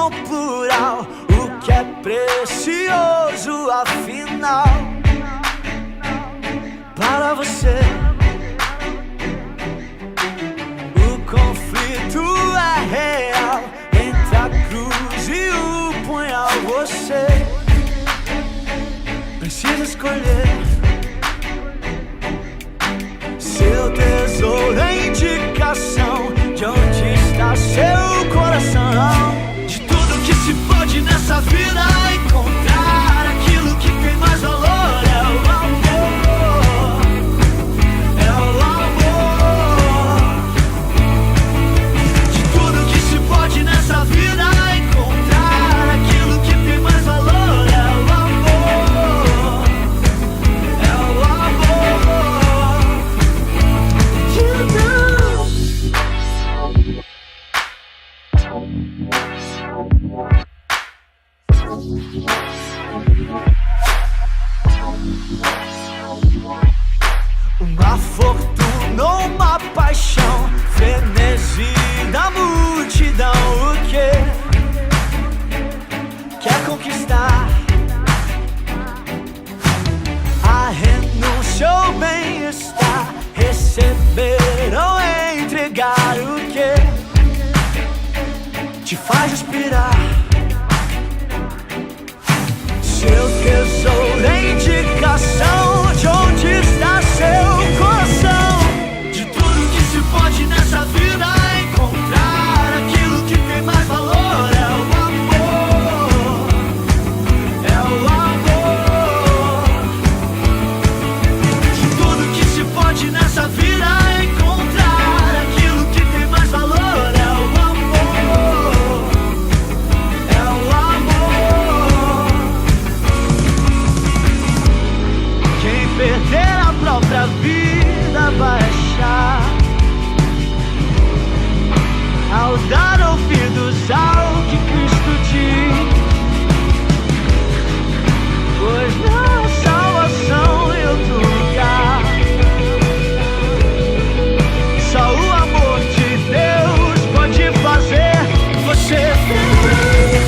no plural o que é precioso afinal. Para você o conflito é real entre a cruz e o punhal. Você precisa escolher seu tesouro, é indicação de onde está seu coração. De tudo que se pode nessa vida encontrar aquilo que tem mais valor é o amor, é o amor. De tudo que se pode nessa vida encontrar aquilo que tem mais valor é o amor, é o amor. You know. Uma fortuna, uma paixão, frenesi da multidão. O que quer conquistar? A renúncia ou bem-estar, receber ou entregar. O que te faz respirar? Seu tesouro é indicação de onde está seu coração. De tudo que se pode nessa vida encontrar aquilo que tem mais valor é o amor, é o amor. De tudo que se pode nessa vida encontrar aquilo que tem mais valor é o amor, é o amor. Quem perder a própria vida vai achar, ao dar ouvidos ao que Cristo diz. Pois na salvação em outro lugar, só o amor de Deus pode fazer você feliz.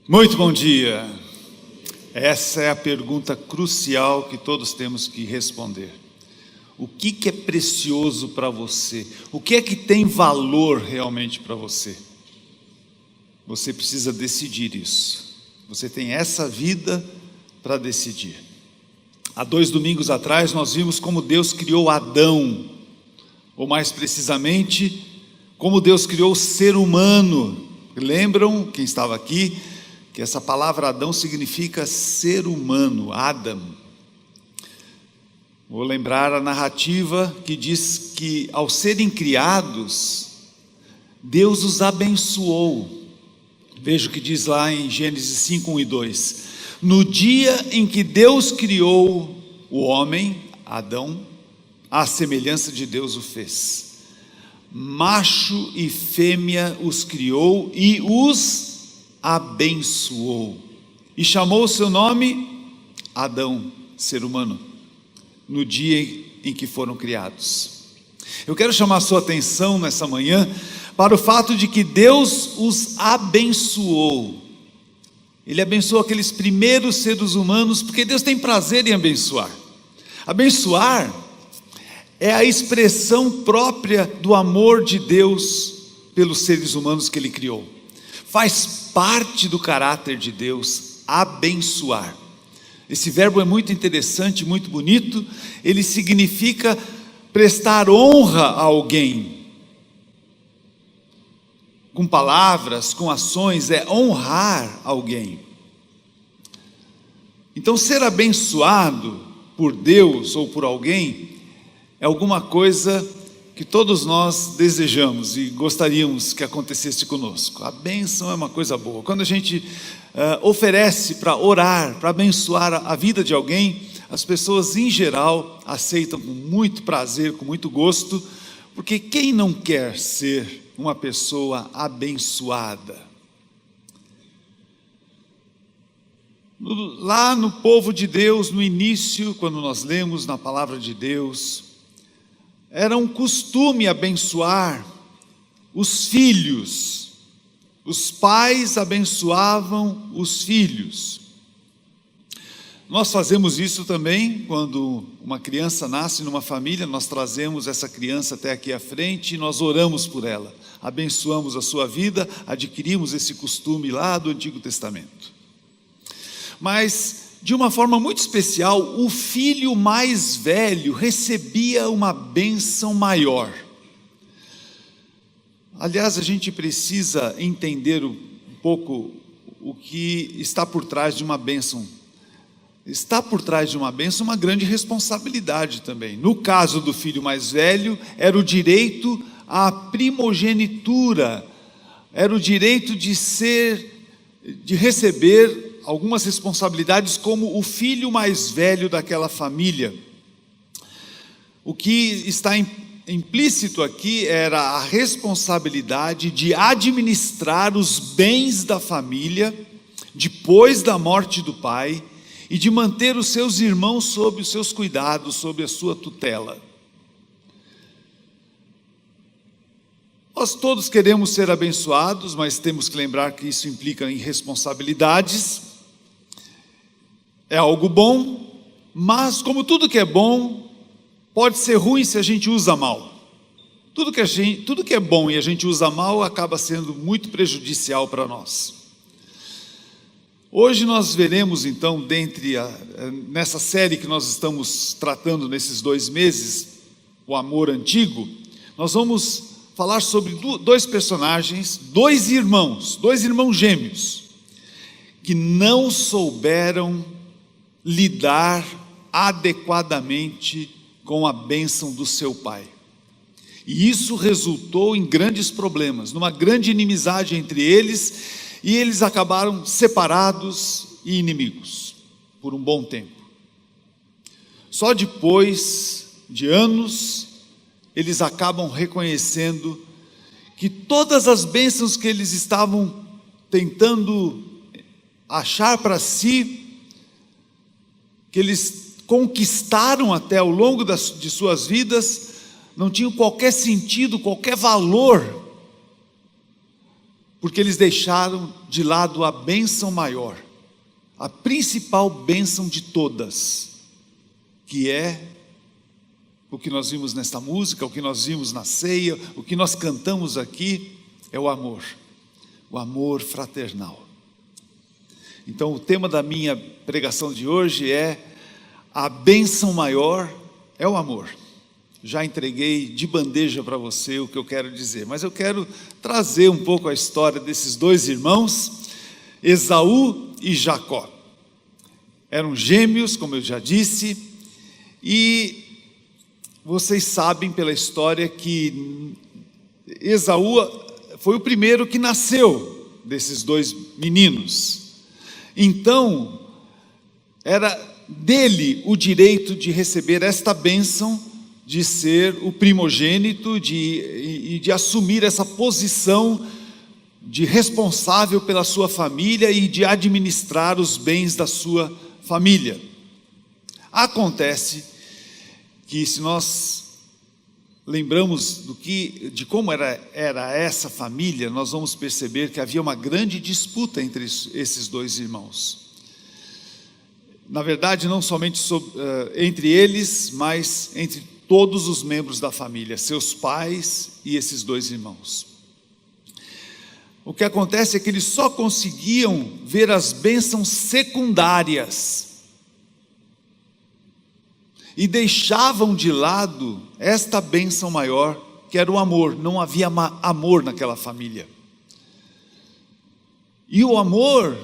Muito bom dia. Essa é a pergunta crucial que todos temos que responder. O que é precioso para você? O que é que tem valor realmente para você? Você precisa decidir isso. Você tem essa vida para decidir. Há 2 domingos atrás nós vimos como Deus criou Adão, ou mais precisamente, como Deus criou o ser humano. Lembram, quem estava aqui, que essa palavra Adão significa ser humano, Adam. Vou lembrar a narrativa que diz que ao serem criados, Deus os abençoou. Veja o que diz lá em Gênesis 5, 1 e 2. No dia em que Deus criou o homem, Adão, à semelhança de Deus o fez. Macho e fêmea os criou e os abençoou. E chamou o seu nome Adão, ser humano, no dia em que foram criados. Eu quero chamar a sua atenção nessa manhã para o fato de que Deus os abençoou. Ele abençoou aqueles primeiros seres humanos, porque Deus tem prazer em abençoar. Abençoar é a expressão própria do amor de Deus pelos seres humanos que Ele criou. Faz parte do caráter de Deus abençoar. Esse verbo é muito interessante, muito bonito. Ele significa prestar honra a alguém. Com palavras, com ações, é honrar alguém. Então, ser abençoado por Deus ou por alguém é alguma coisa que todos nós desejamos e gostaríamos que acontecesse conosco. A bênção é uma coisa boa. Quando a gente oferece para orar, para abençoar a vida de alguém, as pessoas em geral aceitam com muito prazer, com muito gosto, porque quem não quer ser uma pessoa abençoada? Lá no povo de Deus, no início, quando nós lemos na palavra de Deus, era um costume abençoar os filhos. Os pais abençoavam os filhos. Nós fazemos isso também quando uma criança nasce numa família, nós trazemos essa criança até aqui à frente e nós oramos por ela, abençoamos a sua vida, adquirimos esse costume lá do Antigo Testamento. Mas, de uma forma muito especial, o filho mais velho recebia uma bênção maior. Aliás, a gente precisa entender um pouco o que está por trás de uma bênção. Está por trás de uma bênção uma grande responsabilidade também. No caso do filho mais velho, era o direito à primogenitura, era o direito de receber algumas responsabilidades como o filho mais velho daquela família. O que está implícito aqui era a responsabilidade de administrar os bens da família depois da morte do pai e de manter os seus irmãos sob os seus cuidados, sob a sua tutela. Nós todos queremos ser abençoados, mas temos que lembrar que isso implica em responsabilidades. É algo bom, mas como tudo que é bom, pode ser ruim se a gente usa mal. Tudo que é bom e a gente usa mal acaba sendo muito prejudicial para nós. Hoje nós veremos então, nessa série que nós estamos tratando nesses 2 meses, o amor antigo, nós vamos falar sobre 2 personagens, 2 irmãos gêmeos, que não souberam lidar adequadamente com a bênção do seu pai. E isso resultou em grandes problemas, numa grande inimizade entre eles, e eles acabaram separados e inimigos por um bom tempo. Só depois de anos, eles acabam reconhecendo que todas as bênçãos que eles estavam tentando achar para si, que eles conquistaram até ao longo de suas vidas, não tinham qualquer sentido, qualquer valor, porque eles deixaram de lado a bênção maior, a principal bênção de todas, que é o que nós vimos nesta música, o que nós vimos na ceia, o que nós cantamos aqui, é o amor fraternal. Então o tema da minha pregação de hoje é: a bênção maior é o amor. Já entreguei de bandeja para você o que eu quero dizer, mas eu quero trazer um pouco a história desses 2 irmãos, Esaú e Jacó. Eram gêmeos, como eu já disse, e vocês sabem pela história que Esaú foi o primeiro que nasceu desses 2 meninos. Então, era dele o direito de receber esta bênção, de ser o primogênito, de assumir essa posição de responsável pela sua família e de administrar os bens da sua família. Acontece que, se nós lembramos de como era essa família, nós vamos perceber que havia uma grande disputa entre esses 2 irmãos. Na verdade, não somente entre eles, mas entre todos os membros da família, seus pais e esses 2 irmãos. O que acontece é que eles só conseguiam ver as bênçãos secundárias e deixavam de lado esta bênção maior, que era o amor. Não havia amor naquela família. E o amor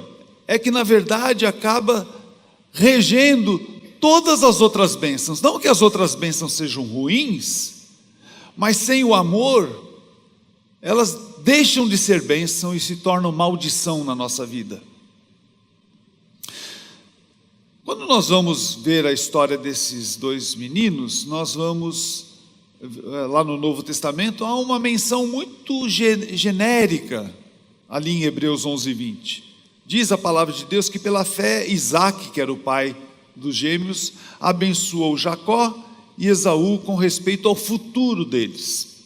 é que, na verdade, acaba regendo todas as outras bênçãos. Não que as outras bênçãos sejam ruins, mas sem o amor, elas deixam de ser bênção e se tornam maldição na nossa vida. Quando nós vamos ver a história desses 2 meninos, nós vamos, lá no Novo Testamento, há uma menção muito genérica, ali em Hebreus 11:20. Diz a palavra de Deus que pela fé, Isaac, que era o pai dos gêmeos, abençoou Jacó e Esaú com respeito ao futuro deles.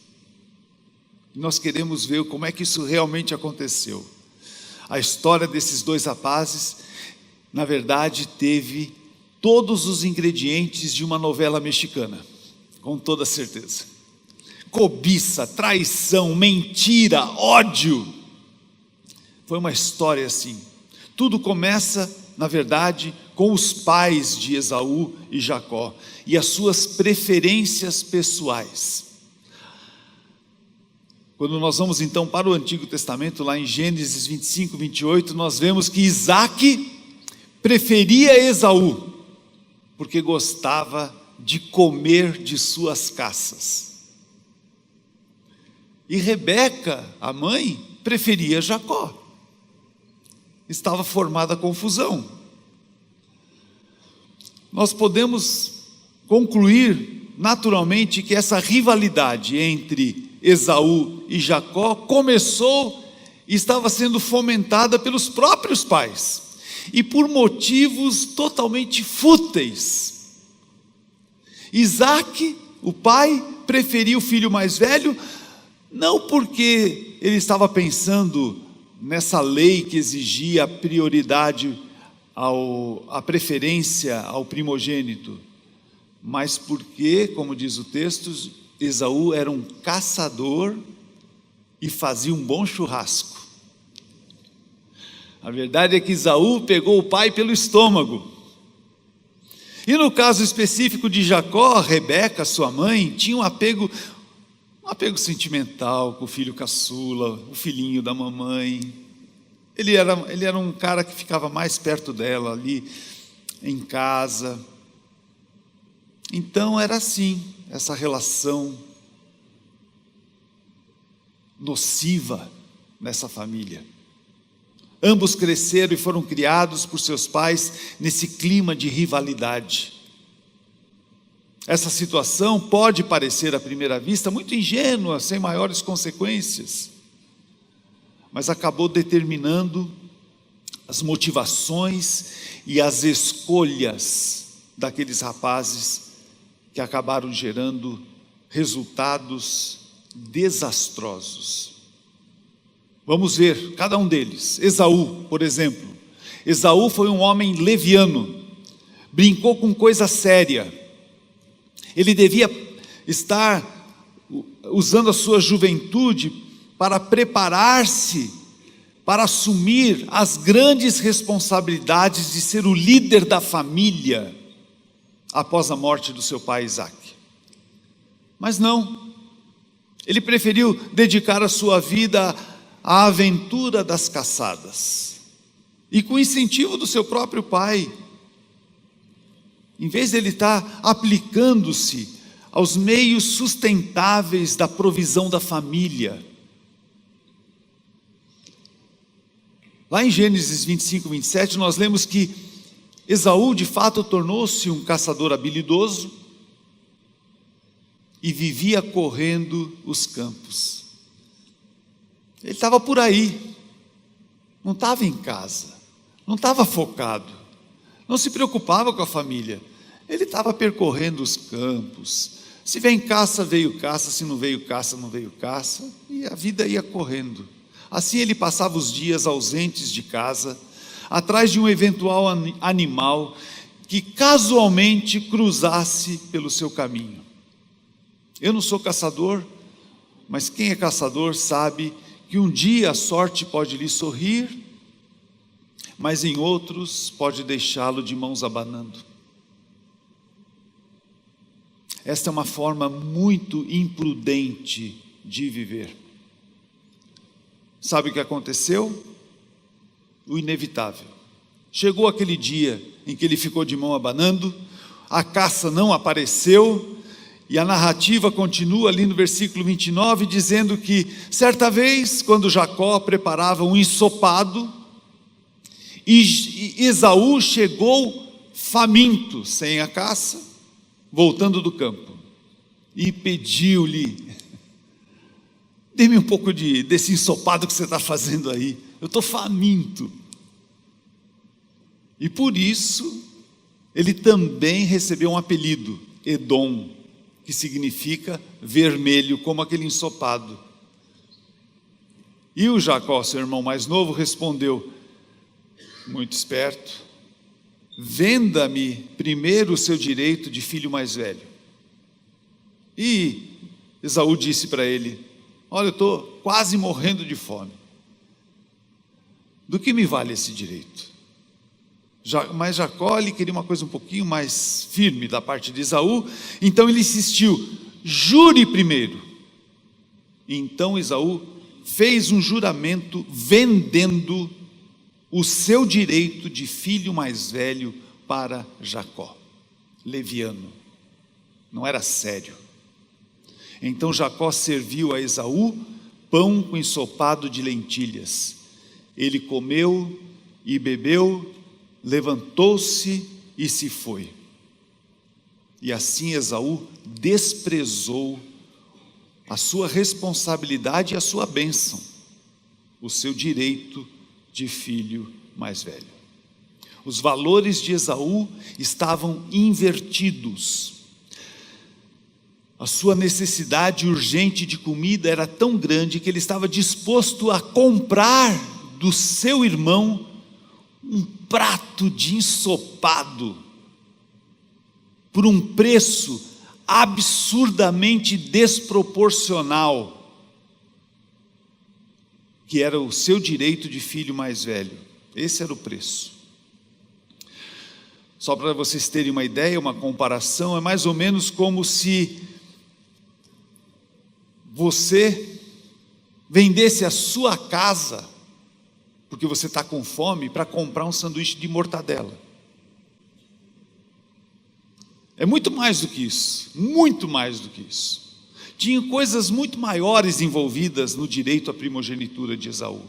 Nós queremos ver como é que isso realmente aconteceu. A história desses dois rapazes, na verdade, teve todos os ingredientes de uma novela mexicana, com toda certeza. Cobiça, traição, mentira, ódio. Foi uma história assim. Tudo começa, na verdade, com os pais de Esaú e Jacó e as suas preferências pessoais. Quando nós vamos então para o Antigo Testamento, lá em Gênesis 25, 28, nós vemos que Isaque preferia Esaú, porque gostava de comer de suas caças. E Rebeca, a mãe, preferia Jacó. Estava formada a confusão. Nós podemos concluir naturalmente que essa rivalidade entre Esaú e Jacó começou e estava sendo fomentada pelos próprios pais e por motivos totalmente fúteis. Isaque, o pai, preferia o filho mais velho, não porque ele estava pensando nessa lei que exigia a prioridade, a preferência ao primogênito, mas porque, como diz o texto, Esaú era um caçador e fazia um bom churrasco. A verdade é que Esaú pegou o pai pelo estômago. E no caso específico de Jacó, Rebeca, sua mãe, tinha um apego sentimental com o filho caçula, o filhinho da mamãe. Ele era um cara que ficava mais perto dela ali em casa. Então era assim, essa relação nociva nessa família. Ambos cresceram e foram criados por seus pais nesse clima de rivalidade. Essa situação pode parecer à primeira vista muito ingênua, sem maiores consequências, mas acabou determinando as motivações e as escolhas daqueles rapazes que acabaram gerando resultados desastrosos. Vamos ver cada um deles. Esaú, por exemplo. Esaú foi um homem leviano, brincou com coisa séria. Ele devia estar usando a sua juventude para preparar-se para assumir as grandes responsabilidades de ser o líder da família após a morte do seu pai Isaque. Mas não, ele preferiu dedicar a sua vida à aventura das caçadas, e com incentivo do seu próprio pai, em vez de ele estar aplicando-se aos meios sustentáveis da provisão da família. Lá em Gênesis 25, 27, nós lemos que Esaú de fato tornou-se um caçador habilidoso e vivia correndo os campos. Ele estava por aí, não estava em casa, não estava focado, não se preocupava com a família. Ele estava percorrendo os campos. Se vem caça, veio caça. Se não veio caça, não veio caça. E a vida ia correndo. Assim ele passava os dias ausentes de casa, atrás de um eventual animal que casualmente cruzasse pelo seu caminho. Eu não sou caçador, mas quem é caçador sabe que um dia a sorte pode lhe sorrir, mas em outros pode deixá-lo de mãos abanando. Esta é uma forma muito imprudente de viver. Sabe o que aconteceu? O inevitável. Chegou aquele dia em que ele ficou de mão abanando, a caça não apareceu, e a narrativa continua ali no versículo 29, dizendo que certa vez, quando Jacó preparava um ensopado, e Esaú chegou faminto, sem a caça, voltando do campo, e pediu-lhe: dê-me um pouco desse ensopado que você está fazendo aí, eu estou faminto. E por isso, ele também recebeu um apelido, Edom, que significa vermelho, como aquele ensopado. E o Jacó, seu irmão mais novo, respondeu, muito esperto, venda-me primeiro o seu direito de filho mais velho. E Esaú disse para ele, olha, eu estou quase morrendo de fome. Do que me vale esse direito? Mas Jacó, ele queria uma coisa um pouquinho mais firme da parte de Esaú, então ele insistiu, jure primeiro. Então Esaú fez um juramento vendendo o seu direito de filho mais velho para Jacó. Leviano, não era sério. Então Jacó serviu a Esaú pão com ensopado de lentilhas. Ele comeu e bebeu, levantou-se e se foi. E assim Esaú desprezou a sua responsabilidade e a sua bênção, o seu direito de filho mais velho. Os valores de Esaú estavam invertidos. A sua necessidade urgente de comida era tão grande que ele estava disposto a comprar do seu irmão um prato de ensopado por um preço absurdamente desproporcional, que era o seu direito de filho mais velho. Esse era o preço. Só para vocês terem uma ideia, uma comparação, é mais ou menos como se você vendesse a sua casa, porque você está com fome, para comprar um sanduíche de mortadela. É muito mais do que isso, muito mais do que isso. Tinha coisas muito maiores envolvidas no direito à primogenitura de Esaú.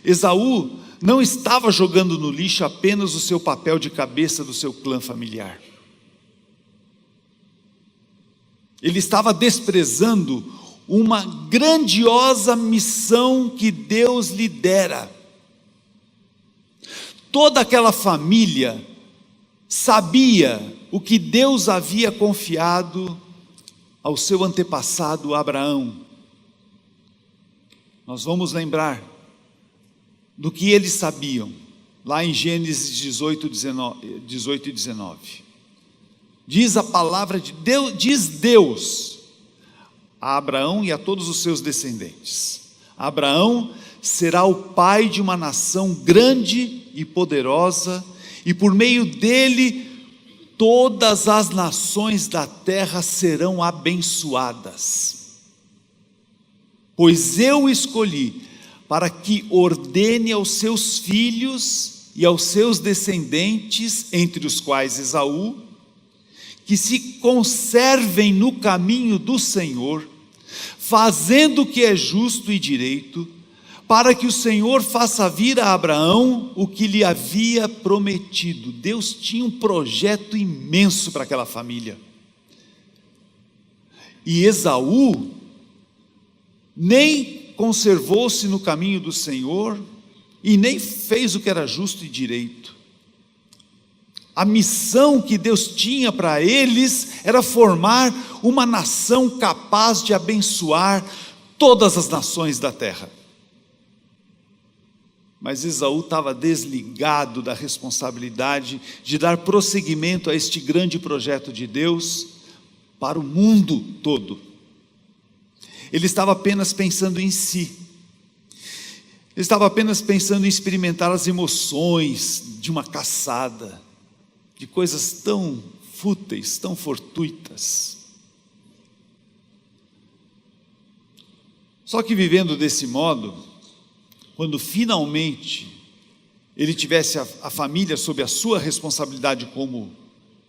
Esaú não estava jogando no lixo apenas o seu papel de cabeça do seu clã familiar. Ele estava desprezando uma grandiosa missão que Deus lhe dera. Toda aquela família sabia o que Deus havia confiado ao seu antepassado Abraão. Nós vamos lembrar do que eles sabiam, lá em Gênesis 18 e 19. Diz a palavra de Deus, diz Deus a Abraão e a todos os seus descendentes: Abraão será o pai de uma nação grande e poderosa, e por meio dele todas as nações da terra serão abençoadas. Pois eu escolhi para que ordene aos seus filhos e aos seus descendentes, entre os quais Esaú, que se conservem no caminho do Senhor, fazendo o que é justo e direito, para que o Senhor faça vir a Abraão o que lhe havia prometido. Deus tinha um projeto imenso para aquela família. E Esaú nem conservou-se no caminho do Senhor e nem fez o que era justo e direito. A missão que Deus tinha para eles era formar uma nação capaz de abençoar todas as nações da terra. Mas Esaú estava desligado da responsabilidade de dar prosseguimento a este grande projeto de Deus para o mundo todo. Ele estava apenas pensando em si. Ele estava apenas pensando em experimentar as emoções de uma caçada, de coisas tão fúteis, tão fortuitas. Só que vivendo desse modo, quando finalmente ele tivesse a família sob a sua responsabilidade como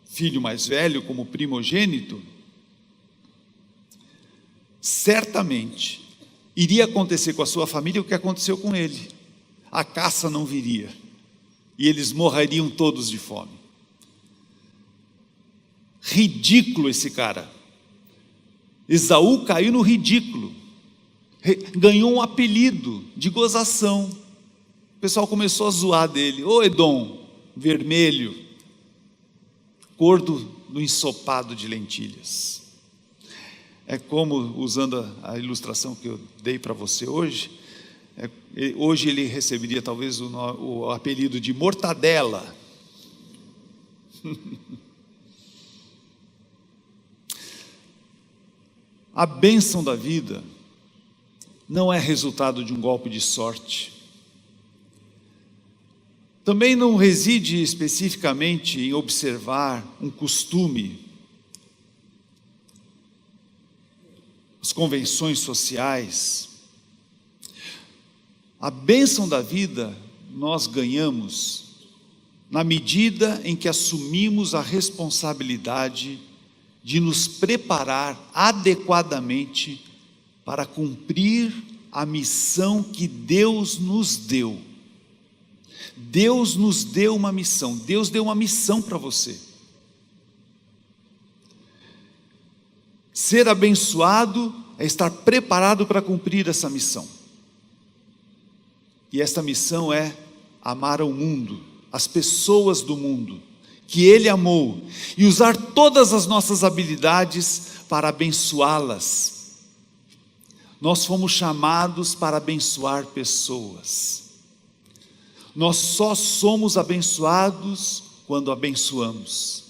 filho mais velho, como primogênito, certamente iria acontecer com a sua família o que aconteceu com ele. A caça não viria e eles morreriam todos de fome. Ridículo esse cara. Esaú caiu no ridículo, ganhou um apelido de gozação. O pessoal começou a zoar dele: ô Edom, vermelho, cor do ensopado de lentilhas. É como, usando a ilustração que eu dei para você hoje, Hoje ele receberia talvez o apelido de Mortadela. A bênção da vida não é resultado de um golpe de sorte. Também não reside especificamente em observar um costume, as convenções sociais. A bênção da vida nós ganhamos na medida em que assumimos a responsabilidade de nos preparar adequadamente para cumprir a missão que Deus nos deu. Deus nos deu uma missão, Deus deu uma missão para você. Ser abençoado é estar preparado para cumprir essa missão. E essa missão é amar ao mundo, as pessoas do mundo, que Ele amou, e usar todas as nossas habilidades para abençoá-las. Nós fomos chamados para abençoar pessoas. Nós só somos abençoados quando abençoamos.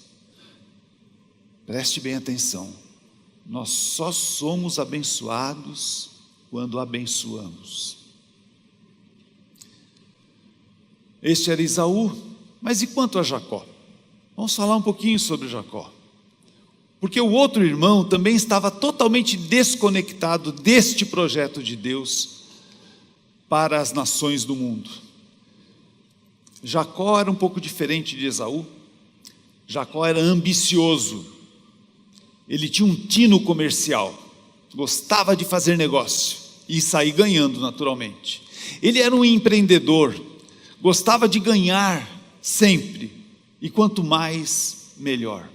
Preste bem atenção. Nós só somos abençoados quando abençoamos. Este era Esaú, mas e quanto a Jacó? Vamos falar um pouquinho sobre Jacó. Porque o outro irmão também estava totalmente desconectado deste projeto de Deus para as nações do mundo. Jacó era um pouco diferente de Esaú. Jacó era ambicioso. Ele tinha um tino comercial, gostava de fazer negócio e sair ganhando naturalmente. Ele era um empreendedor, gostava de ganhar sempre, e quanto mais, melhor.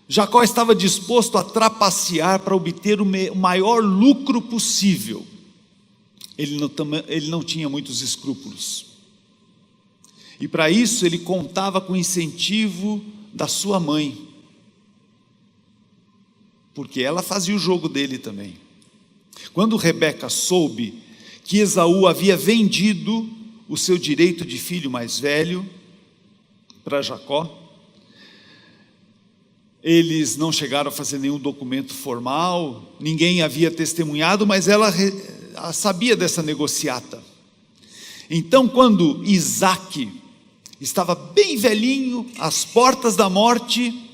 Jacó estava disposto a trapacear para obter o maior lucro possível. Ele não tinha muitos escrúpulos. E para isso ele contava com o incentivo da sua mãe, porque ela fazia o jogo dele também. Quando Rebeca soube que Esaú havia vendido o seu direito de filho mais velho para Jacó, eles não chegaram a fazer nenhum documento formal, ninguém havia testemunhado, mas ela sabia dessa negociata. Então, quando Isaque estava bem velhinho, às portas da morte,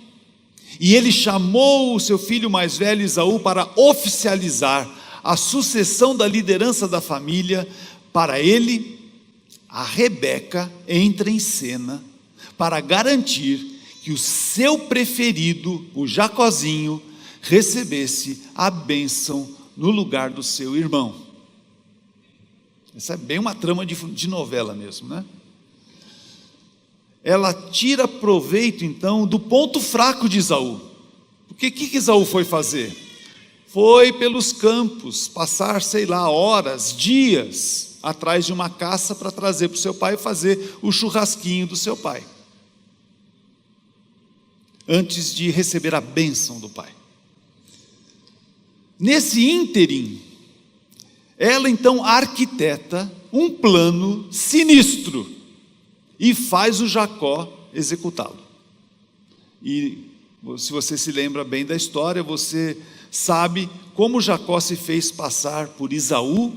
e ele chamou o seu filho mais velho Esaú para oficializar a sucessão da liderança da família para ele, a Rebeca entra em cena para garantir que o seu preferido, o Jacozinho, recebesse a bênção no lugar do seu irmão. Essa é bem uma trama de novela mesmo, né? Ela tira proveito então do ponto fraco de Esaú. Porque o que Esaú foi fazer? Foi pelos campos, passar, sei lá, horas, dias, atrás de uma caça para trazer para o seu pai e fazer o churrasquinho do seu pai, antes de receber a bênção do pai. Nesse ínterim, ela então arquiteta um plano sinistro e faz o Jacó executá-lo. E se você se lembra bem da história, você sabe como Jacó se fez passar por Esaú,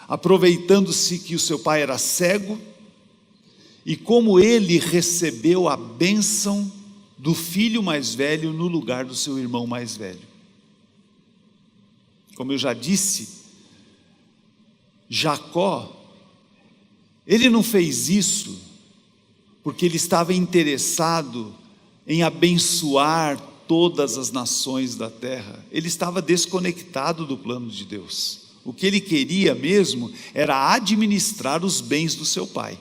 aproveitando-se que o seu pai era cego, e como ele recebeu a bênção do filho mais velho no lugar do seu irmão mais velho. Como eu já disse, Jacó, ele não fez isso porque ele estava interessado em abençoar todas as nações da terra. Ele estava desconectado do plano de Deus. O que ele queria mesmo era administrar os bens do seu pai.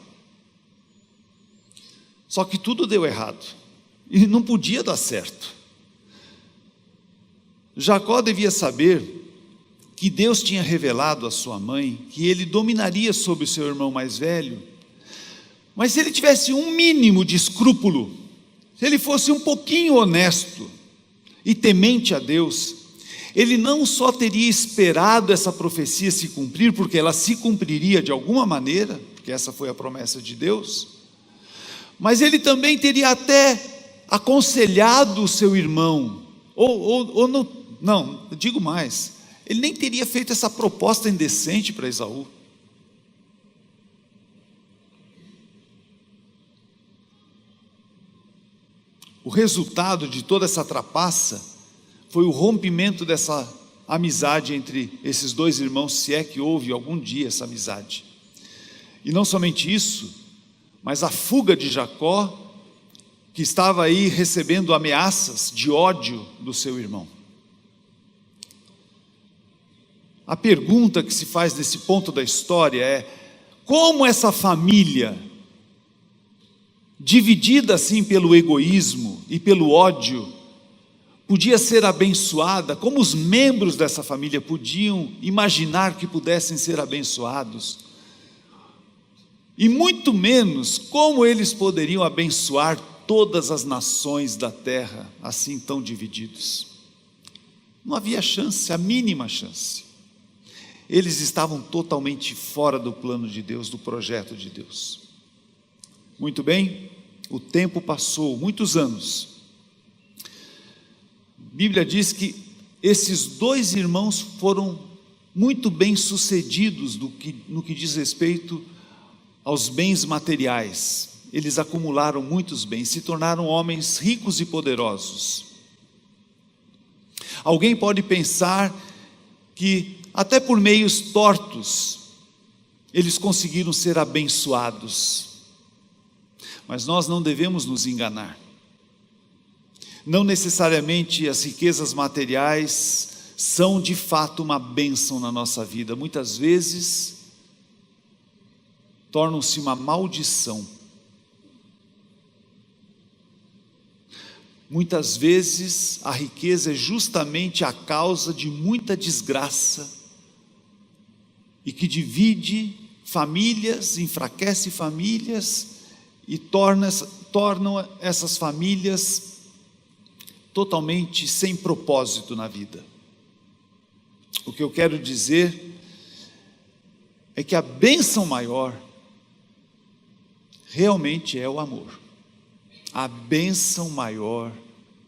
Só que tudo deu errado e não podia dar certo. Jacó devia saber que Deus tinha revelado à sua mãe que ele dominaria sobre o seu irmão mais velho, mas se ele tivesse um mínimo de escrúpulo, se ele fosse um pouquinho honesto e temente a Deus, ele não só teria esperado essa profecia se cumprir, porque ela se cumpriria de alguma maneira, porque essa foi a promessa de Deus, mas ele também teria até aconselhado o seu irmão, ou não, digo mais, ele nem teria feito essa proposta indecente para Esaú. O resultado de toda essa trapaça foi o rompimento dessa amizade entre esses dois irmãos, se é que houve algum dia essa amizade. E não somente isso, mas a fuga de Jacó, que estava aí recebendo ameaças de ódio do seu irmão. A pergunta que se faz nesse ponto da história é: como essa família, dividida assim pelo egoísmo e pelo ódio, podia ser abençoada? Como os membros dessa família podiam imaginar que pudessem ser abençoados? E muito menos, como eles poderiam abençoar todas as nações da terra, assim tão divididos? Não havia chance, a mínima chance. Eles estavam totalmente fora do plano de Deus, do projeto de Deus. Muito bem, o tempo passou, muitos anos. A Bíblia diz que esses dois irmãos foram muito bem sucedidos no que diz respeito aos bens materiais. Eles acumularam muitos bens, se tornaram homens ricos e poderosos. Alguém pode pensar que até por meios tortos eles conseguiram ser abençoados. Mas nós não devemos nos enganar. Não necessariamente as riquezas materiais são de fato uma bênção na nossa vida. Muitas vezes tornam-se uma maldição. Muitas vezes a riqueza é justamente a causa de muita desgraça e que divide famílias, enfraquece famílias e tornam essas famílias totalmente sem propósito na vida. O que eu quero dizer é que a bênção maior realmente é o amor. A bênção maior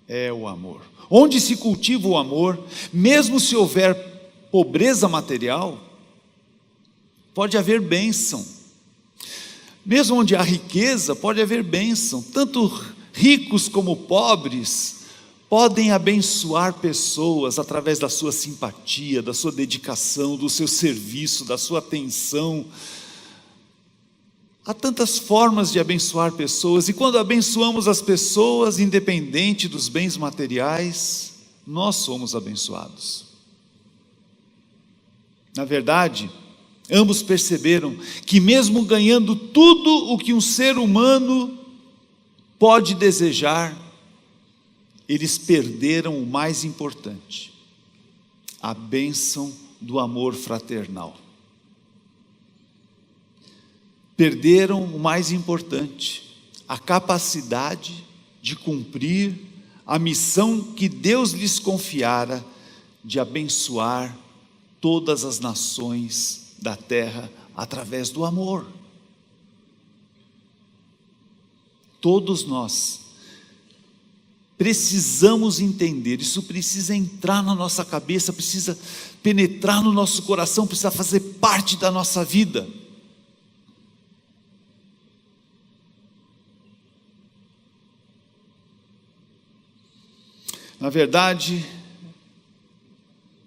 é o amor. Onde se cultiva o amor, mesmo se houver pobreza material, pode haver bênção. Mesmo onde há riqueza, pode haver bênção. Tanto ricos como pobres podem abençoar pessoas através da sua simpatia, da sua dedicação, do seu serviço, da sua atenção. Há tantas formas de abençoar pessoas, e quando abençoamos as pessoas, independente dos bens materiais, nós somos abençoados. Na verdade, ambos perceberam que mesmo ganhando tudo o que um ser humano pode desejar, eles perderam o mais importante, a bênção do amor fraternal. Perderam o mais importante, a capacidade de cumprir a missão que Deus lhes confiara de abençoar todas as nações da terra através do amor. Todos nós precisamos entender, isso precisa entrar na nossa cabeça, precisa penetrar no nosso coração, precisa fazer parte da nossa vida. Na verdade,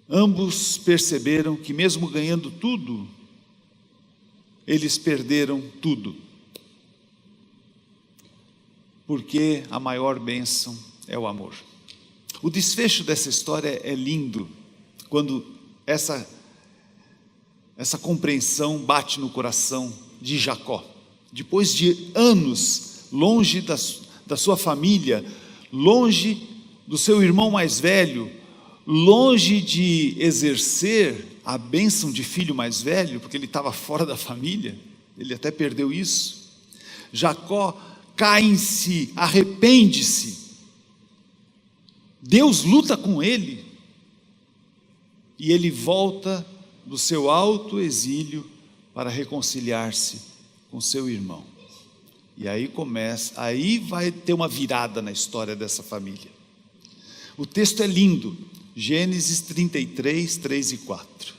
ambos perceberam que mesmo ganhando tudo, eles perderam tudo. Porque a maior bênção é o amor. O desfecho dessa história é lindo, quando essa compreensão bate no coração de Jacó. Depois de anos longe da sua família, longe do seu irmão mais velho, longe de exercer a bênção de filho mais velho, porque ele estava fora da família, ele até perdeu isso. Jacó cai em si, arrepende-se. Deus luta com ele. e ele volta do seu alto exílio para reconciliar-se com seu irmão. E aí vai ter uma virada na história dessa família. O texto é lindo, Gênesis 33, 3 e 4.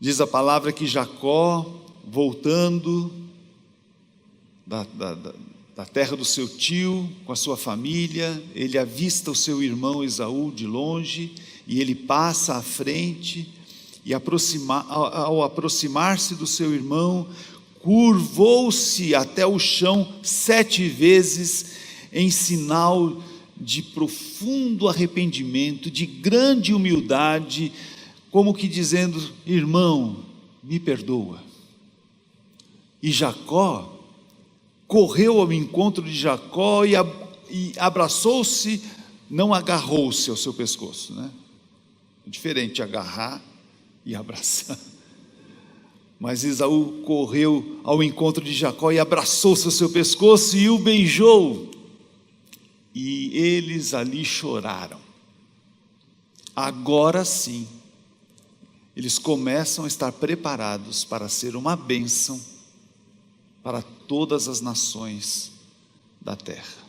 Diz a palavra que Jacó, voltando da terra do seu tio, com a sua família, ele avista o seu irmão Esaú de longe, e ele passa à frente, e ao aproximar-se do seu irmão, curvou-se até o chão 7 vezes, em sinal de profundo arrependimento, de grande humildade, como que dizendo: irmão, me perdoa. E Jacó correu ao encontro de Jacó e abraçou-se, não agarrou-se ao seu pescoço, né? É diferente agarrar e abraçar. Mas Esaú correu ao encontro de Jacó e abraçou-se ao seu pescoço e o beijou. E eles ali choraram. Agora sim, eles começam a estar preparados para ser uma bênção para todas as nações da terra.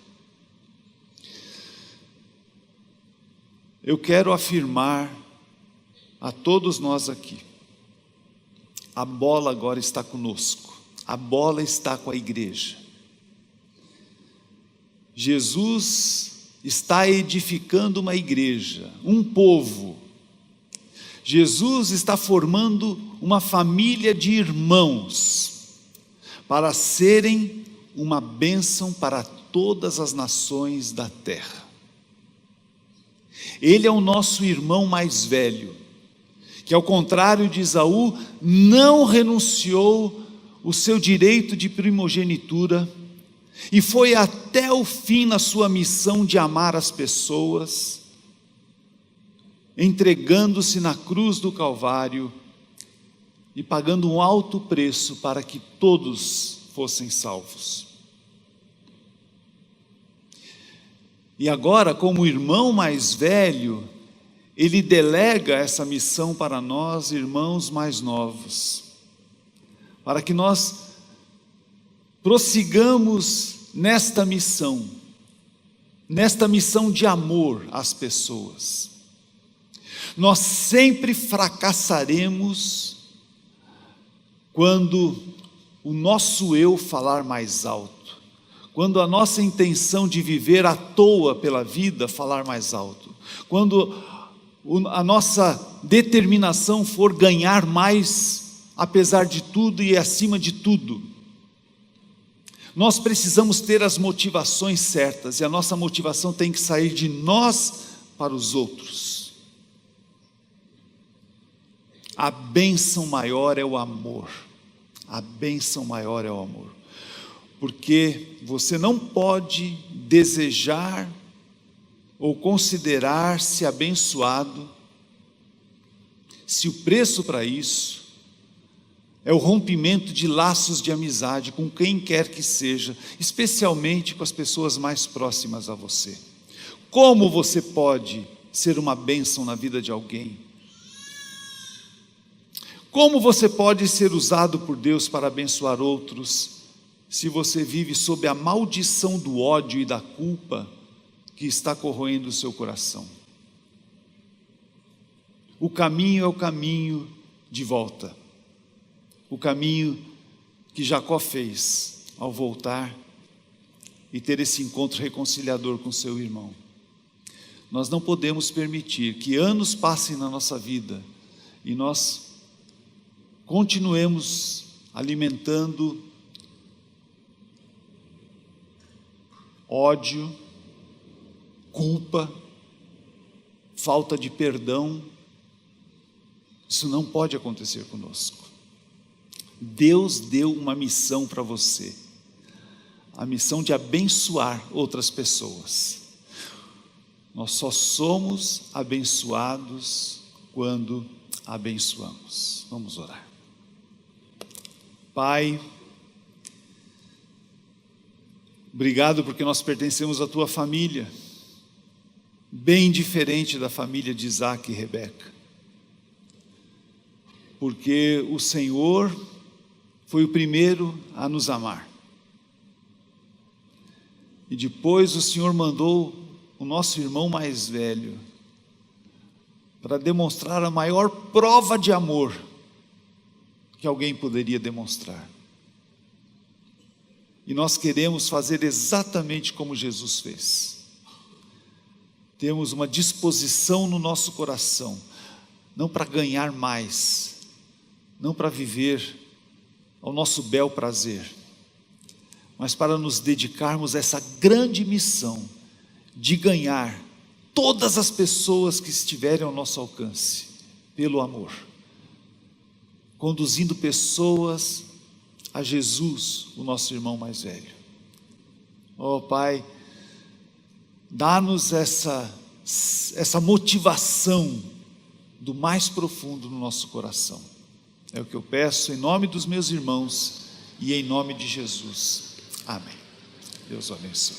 Eu quero afirmar a todos nós aqui: a bola agora está conosco, a bola está com a igreja. Jesus está edificando uma igreja, um povo. Jesus está formando uma família de irmãos para serem uma bênção para todas as nações da terra. Ele é o nosso irmão mais velho, que, ao contrário de Esaú, não renunciou o seu direito de primogenitura e foi até o fim na sua missão de amar as pessoas, entregando-se na cruz do Calvário e pagando um alto preço para que todos fossem salvos. E agora, como irmão mais velho, ele delega essa missão para nós, irmãos mais novos, para que nós prossigamos nesta missão de amor às pessoas. Nós sempre fracassaremos quando o nosso eu falar mais alto, quando a nossa intenção de viver à toa pela vida falar mais alto, quando a nossa determinação for ganhar mais, apesar de tudo e acima de tudo. Nós precisamos ter as motivações certas, e a nossa motivação tem que sair de nós para os outros. A bênção maior é o amor. A bênção maior é o amor. Porque você não pode desejar ou considerar-se abençoado se o preço para isso é o rompimento de laços de amizade com quem quer que seja, especialmente com as pessoas mais próximas a você. Como você pode ser uma bênção na vida de alguém? Como você pode ser usado por Deus para abençoar outros, se você vive sob a maldição do ódio e da culpa que está corroendo o seu coração? O caminho é o caminho de volta. O caminho que Jacó fez ao voltar e ter esse encontro reconciliador com seu irmão. Nós não podemos permitir que anos passem na nossa vida e nós continuemos alimentando ódio, culpa, falta de perdão. Isso não pode acontecer conosco. Deus deu uma missão para você, a missão de abençoar outras pessoas. Nós só somos abençoados quando abençoamos. Vamos orar. Pai, obrigado porque nós pertencemos à Tua família. bem diferente da família de Isaac e Rebeca, porque o Senhor foi o primeiro a nos amar, e depois o Senhor mandou o nosso irmão mais velho para demonstrar a maior prova de amor que alguém poderia demonstrar. E nós queremos fazer exatamente como Jesus fez. Temos uma disposição no nosso coração, não para ganhar mais, não para viver ao nosso bel prazer, mas para nos dedicarmos a essa grande missão de ganhar todas as pessoas que estiverem ao nosso alcance, pelo amor, conduzindo pessoas a Jesus, o nosso irmão mais velho. Oh Pai, dá-nos essa motivação do mais profundo no nosso coração. É o que eu peço em nome dos meus irmãos e em nome de Jesus. Amém. Deus o abençoe.